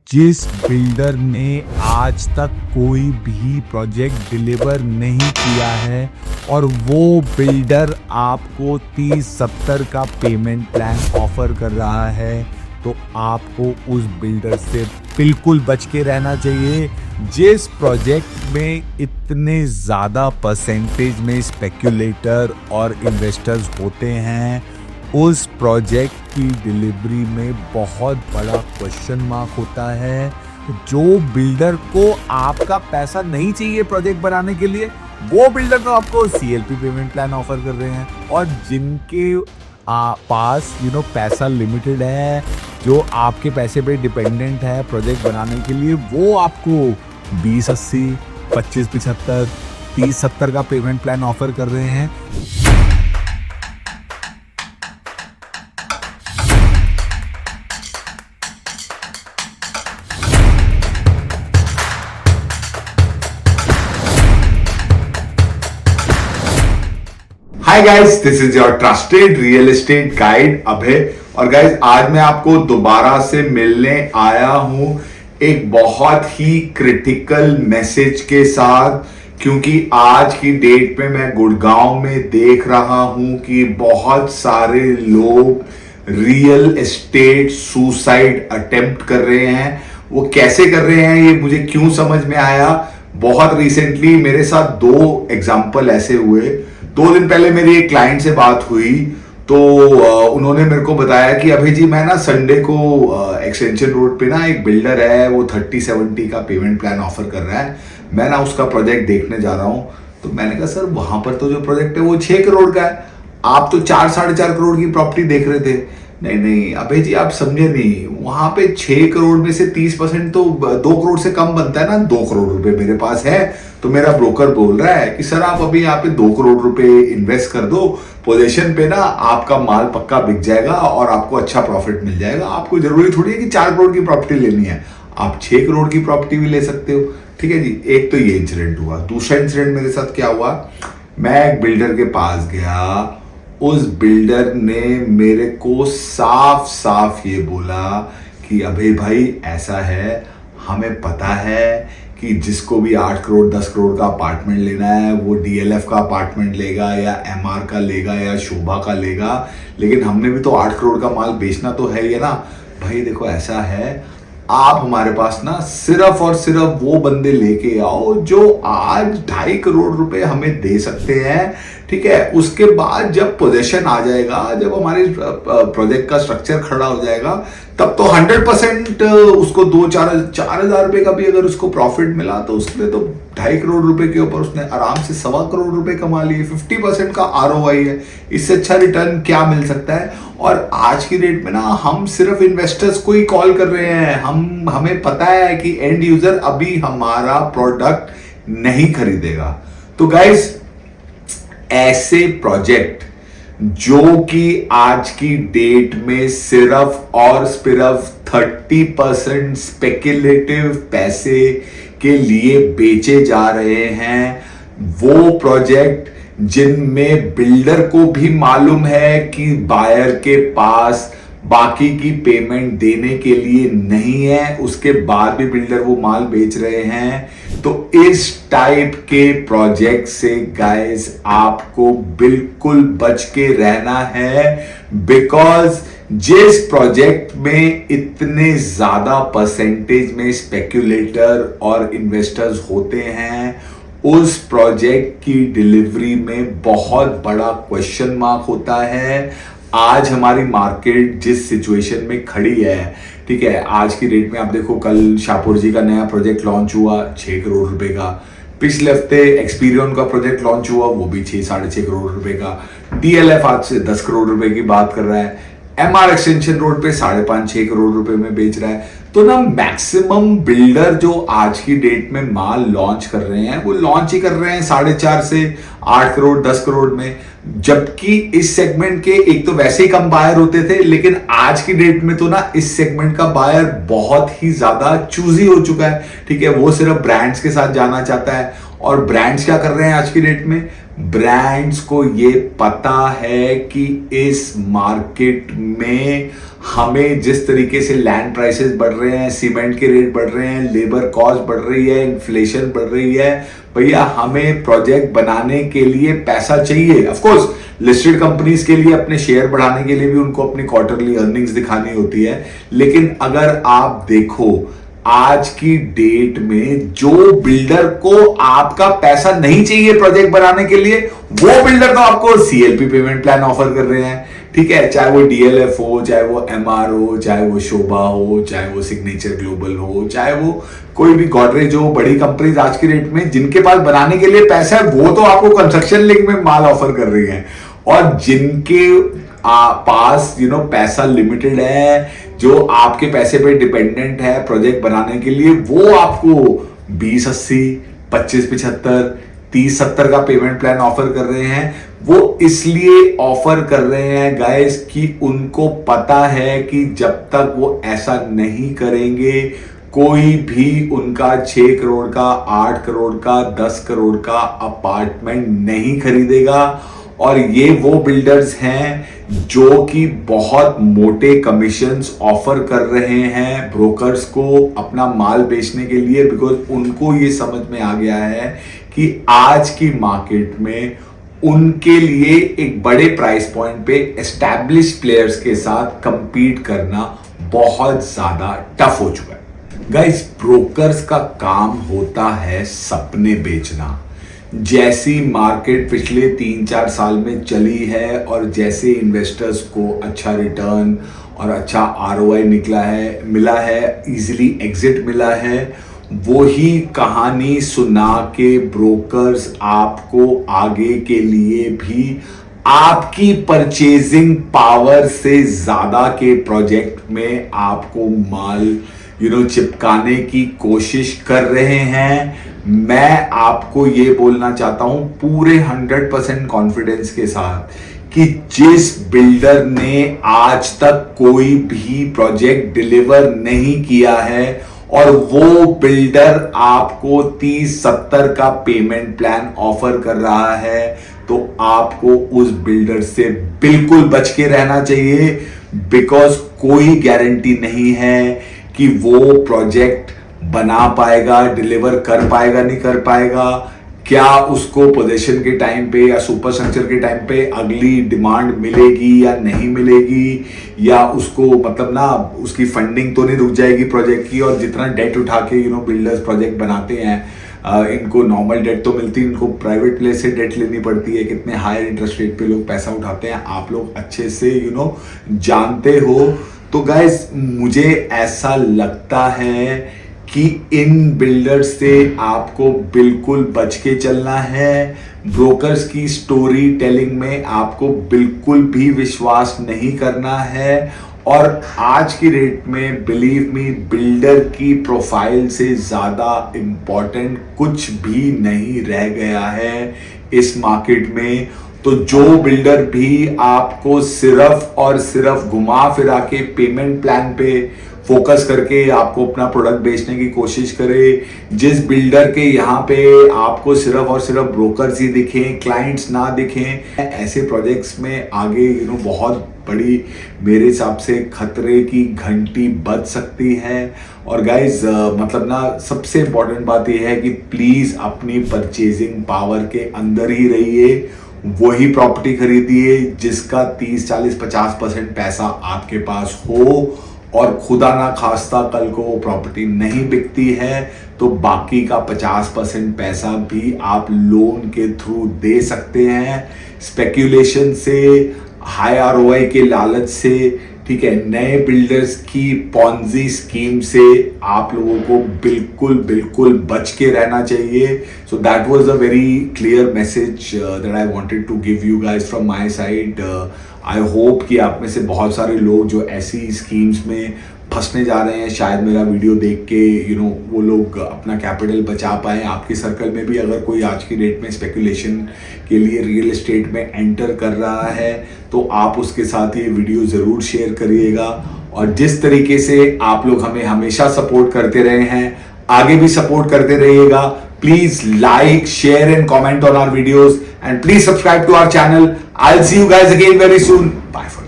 जिस बिल्डर ने आज तक कोई भी प्रोजेक्ट डिलीवर नहीं किया है और वो बिल्डर आपको 30-70 का पेमेंट प्लान ऑफर कर रहा है, तो आपको उस बिल्डर से बिल्कुल बच के रहना चाहिए। जिस प्रोजेक्ट में इतने ज़्यादा परसेंटेज में स्पेक्युलेटर और इन्वेस्टर्स होते हैं, उस प्रोजेक्ट की डिलीवरी में बहुत बड़ा क्वेश्चन मार्क होता है। जो बिल्डर को आपका पैसा नहीं चाहिए प्रोजेक्ट बनाने के लिए, वो बिल्डर तो आपको CLP पेमेंट प्लान ऑफर कर रहे हैं, और जिनके पास पैसा लिमिटेड है, जो आपके पैसे पे डिपेंडेंट है प्रोजेक्ट बनाने के लिए, वो आपको 20-80, 25-75, 30-70 का पेमेंट प्लान ऑफर कर रहे हैं। Hi guys, this is your trusted real estate guide Abhay. और गाइस, आज मैं आपको दोबारा से मिलने आया हूं एक बहुत ही क्रिटिकल मैसेज के साथ, क्योंकि आज की डेट में मैं गुड़गांव में देख रहा हूं कि बहुत सारे लोग रियल एस्टेट सुसाइड अटेम्प्ट कर रहे हैं। वो कैसे कर रहे हैं, ये मुझे क्यों समझ में आया। बहुत रिसेंटली मेरे साथ 2 एग्जाम्पल ऐसे हुए। 2 दिन पहले मेरी एक क्लाइंट से बात हुई, तो उन्होंने मेरे को बताया कि अभी जी मैं ना संडे को एक्सटेंशन रोड पे ना एक बिल्डर है, वो 30-70 का पेमेंट प्लान ऑफर कर रहा है, मैं ना उसका प्रोजेक्ट देखने जा रहा हूँ। तो मैंने कहा सर, वहां पर तो जो प्रोजेक्ट है वो 6 करोड़ का है, आप तो 4-4.5 करोड़ की प्रॉपर्टी देख रहे थे। नहीं अभय जी, आप समझे नहीं, वहां पे 6 करोड़ में से 30% तो 2 करोड़ से कम बनता है ना। 2 करोड़ रुपए मेरे पास है, तो मेरा ब्रोकर बोल रहा है कि सर आप अभी यहाँ पे 2 करोड़ रुपए इन्वेस्ट कर दो, पोजीशन पे ना आपका माल पक्का बिक जाएगा और आपको अच्छा प्रॉफिट मिल जाएगा। आपको जरूरी थोड़ी है कि 4 करोड़ की प्रॉपर्टी लेनी है, आप 6 करोड़ की प्रॉपर्टी भी ले सकते हो। ठीक है जी, एक तो ये इंसिडेंट हुआ। दूसरा इंसिडेंट मेरे साथ क्या हुआ, मैं एक बिल्डर के पास गया, उस बिल्डर ने मेरे को साफ साफ ये बोला कि अभय भाई ऐसा है, हमें पता है कि जिसको भी 8 करोड़ 10 करोड़ का अपार्टमेंट लेना है वो DLF का अपार्टमेंट लेगा या MR का लेगा या शोभा का लेगा, लेकिन हमने भी तो 8 करोड़ का माल बेचना तो है ही ना। भाई देखो, ऐसा है, आप हमारे पास ना सिर्फ और सिर्फ वो बंदे लेके आओ जो आज 2.5 करोड़ रुपए हमें दे सकते हैं। ठीक है, उसके बाद जब पोजीशन आ जाएगा, जब हमारे प्रोजेक्ट का स्ट्रक्चर खड़ा हो जाएगा, तब तो 100% उसको 2-4 हजार रुपए का भी अगर उसको प्रॉफिट मिला, तो उसने तो 2.5 करोड़ रुपए के ऊपर उसने आराम से 1.25 करोड़ रुपए कमा लिए। 50% का ROI है, इससे अच्छा रिटर्न क्या मिल सकता है। और आज की डेट में ना हम सिर्फ इन्वेस्टर्स को ही कॉल कर रहे हैं। हमें पता है कि एंड यूजर अभी हमारा प्रोडक्ट नहीं खरीदेगा। तो गाइस, ऐसे प्रोजेक्ट जो कि आज की डेट में सिर्फ और सिर्फ 30% स्पेक्युलेटिव पैसे के लिए बेचे जा रहे हैं, वो प्रोजेक्ट जिनमें बिल्डर को भी मालूम है कि बायर के पास बाकी की पेमेंट देने के लिए नहीं है, उसके बाद भी बिल्डर वो माल बेच रहे हैं। तो इस टाइप के प्रोजेक्ट से गाइस आपको बिल्कुल बच के रहना है, बिकॉज जिस प्रोजेक्ट में इतने ज्यादा परसेंटेज में स्पेक्युलेटर और इन्वेस्टर्स होते हैं, उस प्रोजेक्ट की डिलीवरी में बहुत बड़ा क्वेश्चन मार्क होता है। आज हमारी मार्केट जिस सिचुएशन में खड़ी है, ठीक है, आज की डेट में आप देखो, कल शाहपुर जी का नया प्रोजेक्ट लॉन्च हुआ 6 करोड़ रुपए का। पिछले हफ्ते एक्सपीरियन का प्रोजेक्ट लॉन्च हुआ, वो भी 6-6.5 करोड़ रुपए का। DLF आज से 10 करोड़ रुपए की बात कर रहा है, MR एक्सटेंशन रोड पे 5.5-6 करोड़ रुपए में बेच रहा है। तो ना मैक्सिमम बिल्डर जो आज की डेट में माल लॉन्च कर रहे हैं, वो लॉन्च ही कर रहे हैं 4.5 से 8 करोड़ 10 करोड़ में, जबकि इस सेगमेंट के एक तो वैसे ही कम बायर होते थे, लेकिन आज की डेट में तो ना इस सेगमेंट का बायर बहुत ही ज्यादा चूजी हो चुका है। ठीक है, वो सिर्फ ब्रांड्स के साथ जाना चाहता है। और ब्रांड्स क्या कर रहे हैं आज की डेट में, ब्रांड्स को ये पता है कि इस मार्केट में हमें जिस तरीके से लैंड प्राइसेस बढ़ रहे हैं, सीमेंट के रेट बढ़ रहे हैं, लेबर कॉस्ट बढ़ रही है, इन्फ्लेशन बढ़ रही है, भैया हमें प्रोजेक्ट बनाने के लिए पैसा चाहिए। ऑफ कोर्स लिस्टेड कंपनीज के लिए अपने शेयर बढ़ाने के लिए भी उनको अपनी क्वार्टरली अर्निंग्स दिखानी होती है, लेकिन अगर आप देखो आज की डेट में जो बिल्डर को आपका पैसा नहीं चाहिए प्रोजेक्ट बनाने के लिए, वो बिल्डर तो आपको सीएलपी पेमेंट प्लान ऑफर कर रहे हैं। ठीक है, चाहे वो डीएलएफ हो, चाहे वो एमआर हो, चाहे वो शोभा हो, चाहे वो सिग्नेचर ग्लोबल हो, चाहे वो कोई भी गोदरेज हो, बड़ी कंपनीज आज की डेट में जिनके पास बनाने के लिए पैसा है वो तो आपको कंस्ट्रक्शन लिंक में माल ऑफर कर रही है, और जिनके पास पैसा लिमिटेड है, जो आपके पैसे पे डिपेंडेंट है प्रोजेक्ट बनाने के लिए, वो आपको 20-80, 25-75, 30-70 का पेमेंट प्लान ऑफर कर रहे हैं। वो इसलिए ऑफर कर रहे हैं गाइस कि उनको पता है कि जब तक वो ऐसा नहीं करेंगे कोई भी उनका 6 करोड़ का, 8 करोड़ का, 10 करोड़ का अपार्टमेंट नहीं खरीदेगा। और ये वो बिल्डर्स हैं जो कि बहुत मोटे कमीशंस ऑफर कर रहे हैं ब्रोकर्स को अपना माल बेचने के लिए, बिकॉज उनको ये समझ में आ गया है कि आज की मार्केट में उनके लिए एक बड़े प्राइस पॉइंट पे एस्टैब्लिश प्लेयर्स के साथ कंपीट करना बहुत ज्यादा टफ हो चुका है। गाइस, ब्रोकर्स का काम होता है सपने बेचना। जैसी मार्केट पिछले 3-4 साल में चली है और जैसे इन्वेस्टर्स को अच्छा रिटर्न और अच्छा आरओआई मिला है, इजीली एग्जिट मिला है, वो ही कहानी सुना के ब्रोकर्स आपको आगे के लिए भी आपकी परचेजिंग पावर से ज्यादा के प्रोजेक्ट में आपको माल चिपकाने की कोशिश कर रहे हैं। मैं आपको ये बोलना चाहता हूं पूरे 100% कॉन्फिडेंस के साथ कि जिस बिल्डर ने आज तक कोई भी प्रोजेक्ट डिलीवर नहीं किया है और वो बिल्डर आपको 30-70 का पेमेंट प्लान ऑफर कर रहा है, तो आपको उस बिल्डर से बिल्कुल बच के रहना चाहिए, बिकॉज कोई गारंटी नहीं है कि वो प्रोजेक्ट बना पाएगा, डिलीवर कर पाएगा, नहीं कर पाएगा, क्या उसको पोजीशन के टाइम पे या सुपर स्ट्रक्चर के टाइम पे अगली डिमांड मिलेगी या नहीं मिलेगी, या उसको उसकी फंडिंग तो नहीं रुक जाएगी प्रोजेक्ट की। और जितना डेट उठा के बिल्डर्स प्रोजेक्ट बनाते हैं, इनको नॉर्मल डेट तो मिलती है, इनको प्राइवेट प्लेस से डेट लेनी पड़ती है। कितने हायर इंटरेस्ट रेट पे लोग पैसा उठाते हैं आप लोग अच्छे से जानते हो। तो गाइस, मुझे ऐसा लगता है कि इन बिल्डर्स से आपको बिल्कुल बच के चलना है। ब्रोकर्स की स्टोरी टेलिंग में आपको बिल्कुल भी विश्वास नहीं करना है। और आज की डेट में बिलीव मी, बिल्डर की प्रोफाइल से ज़्यादा इम्पोर्टेंट कुछ भी नहीं रह गया है इस मार्केट में। तो जो बिल्डर भी आपको सिर्फ और सिर्फ घुमा फिरा के पेमेंट प्लान पे फोकस करके आपको अपना प्रोडक्ट बेचने की कोशिश करे, जिस बिल्डर के यहाँ पे आपको सिर्फ और सिर्फ ब्रोकर्स ही दिखें, क्लाइंट्स ना दिखें, ऐसे प्रोजेक्ट्स में आगे बहुत बड़ी मेरे हिसाब से खतरे की घंटी बज सकती है। और गाइज सबसे इम्पोर्टेंट बात यह है कि प्लीज अपनी परचेजिंग पावर के अंदर ही रहिए, वही प्रॉपर्टी खरीदिए जिसका 30-40-50% पैसा आपके पास हो, और खुदा ना खास्ता कल को वो प्रॉपर्टी नहीं बिकती है तो बाकी का 50% पैसा भी आप लोन के थ्रू दे सकते हैं। स्पेक्यूलेशन से, हाई आरओआई के लालच से, ठीक है, नए बिल्डर्स की पॉन्जी स्कीम से आप लोगों को बिल्कुल बच के रहना चाहिए। So that was a very clear message that I wanted to give you guys from my side. I hope कि आप में से बहुत सारे लोग जो ऐसी स्कीम्स में फंसने जा रहे हैं, शायद मेरा वीडियो देख के वो लोग अपना कैपिटल बचा पाए। आपके सर्कल में भी अगर कोई आज की डेट में स्पेकुलेशन के लिए रियल एस्टेट में एंटर कर रहा है तो आप उसके साथ ये वीडियो ज़रूर शेयर करिएगा। और जिस तरीके से आप लोग हमें हमेशा सपोर्ट करते रहे हैं, आगे भी सपोर्ट करते रहिएगा। Please like, share and comment on our videos and please subscribe to our channel. I'll see you guys again very soon. Bye for now.